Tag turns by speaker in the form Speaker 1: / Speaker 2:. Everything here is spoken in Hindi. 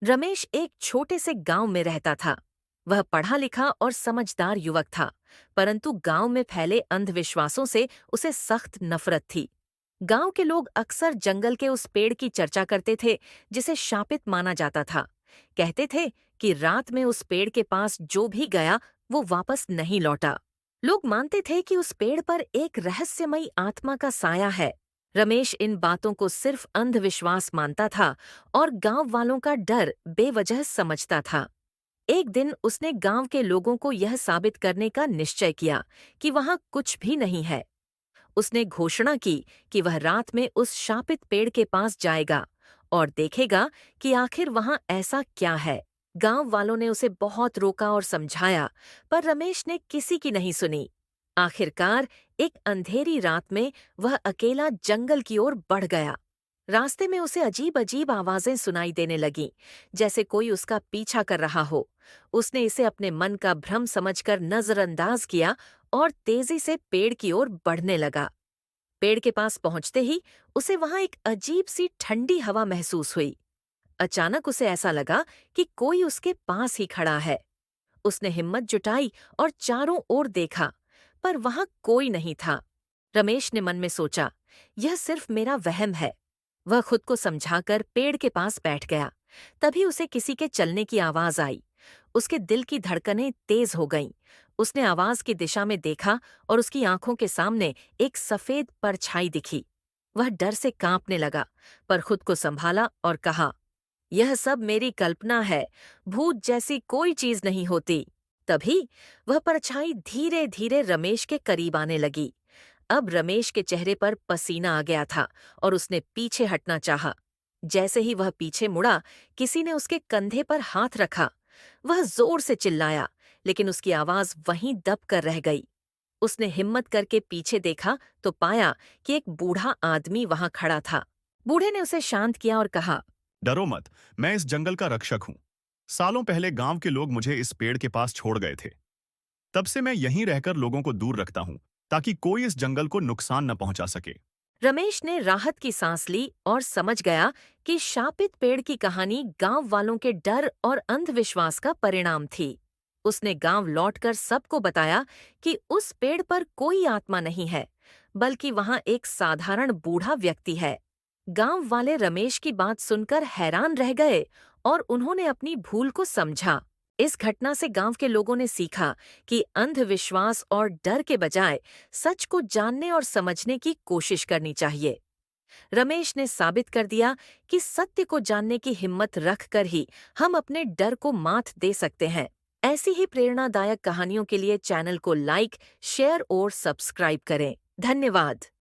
Speaker 1: रमेश एक छोटे से गांव में रहता था। वह पढ़ा लिखा और समझदार युवक था, परंतु गांव में फैले अंधविश्वासों से उसे सख्त नफरत थी। गांव के लोग अक्सर जंगल के उस पेड़ की चर्चा करते थे जिसे शापित माना जाता था। कहते थे कि रात में उस पेड़ के पास जो भी गया वो वापस नहीं लौटा। लोग मानते थे कि उस पेड़ पर एक रहस्यमयी आत्मा का साया है। रमेश इन बातों को सिर्फ अंधविश्वास मानता था और गांव वालों का डर बेवजह समझता था। एक दिन उसने गांव के लोगों को यह साबित करने का निश्चय किया कि वहां कुछ भी नहीं है। उसने घोषणा की कि वह रात में उस शापित पेड़ के पास जाएगा और देखेगा कि आखिर वहां ऐसा क्या है। गांव वालों ने उसे बहुत रोका और समझाया, पर रमेश ने किसी की नहीं सुनी। आखिरकार एक अंधेरी रात में वह अकेला जंगल की ओर बढ़ गया। रास्ते में उसे अजीब अजीब आवाजें सुनाई देने लगीं, जैसे कोई उसका पीछा कर रहा हो। उसने इसे अपने मन का भ्रम समझकर नजरअंदाज किया और तेजी से पेड़ की ओर बढ़ने लगा। पेड़ के पास पहुंचते ही उसे वहां एक अजीब सी ठंडी हवा महसूस हुई। अचानक उसे ऐसा लगा कि कोई उसके पास ही खड़ा है। उसने हिम्मत जुटाई और चारों ओर देखा, पर वहां कोई नहीं था। रमेश ने मन में सोचा, यह सिर्फ मेरा वहम है। वह खुद को समझाकर पेड़ के पास बैठ गया। तभी उसे किसी के चलने की आवाज आई। उसके दिल की धड़कनें तेज हो गईं। उसने आवाज की दिशा में देखा और उसकी आंखों के सामने एक सफेद परछाई दिखी। वह डर से कांपने लगा, पर खुद को संभाला और कहा, यह सब मेरी कल्पना है, भूत जैसी कोई चीज नहीं होती। तभी वह परछाई धीरे धीरे रमेश के करीब आने लगी। अब रमेश के चेहरे पर पसीना आ गया था और उसने पीछे हटना चाहा। जैसे ही वह पीछे मुड़ा, किसी ने उसके कंधे पर हाथ रखा। वह जोर से चिल्लाया, लेकिन उसकी आवाज वहीं दब कर रह गई। उसने हिम्मत करके पीछे देखा तो पाया कि एक बूढ़ा आदमी वहां खड़ा था। बूढ़े ने उसे शांत किया और कहा,
Speaker 2: डरो मत। मैं इस जंगल का रक्षक हूँ। सालों पहले गांव के लोग मुझे इस पेड़ के पास छोड़ गए थे। तब से मैं यहीं रहकर लोगों को दूर रखता हूँ, ताकि कोई इस जंगल को नुकसान न पहुंचा सके।
Speaker 1: रमेश ने राहत की सांस ली और समझ गया कि शापित पेड़ की कहानी गांव वालों के डर और अंधविश्वास का परिणाम थी। उसने गांव लौटकर सबको बताया कि उस पेड़ पर कोई आत्मा नहीं है, बल्कि वहां एक साधारण बूढ़ा व्यक्ति है। गांव वाले रमेश की बात सुनकर हैरान रह गए और उन्होंने अपनी भूल को समझा। इस घटना से गांव के लोगों ने सीखा कि अंधविश्वास और डर के बजाय सच को जानने और समझने की कोशिश करनी चाहिए। रमेश ने साबित कर दिया कि सत्य को जानने की हिम्मत रखकर ही हम अपने डर को मात दे सकते हैं। ऐसी ही प्रेरणादायक कहानियों के लिए चैनल को लाइक, शेयर और सब्सक्राइब करें। धन्यवाद।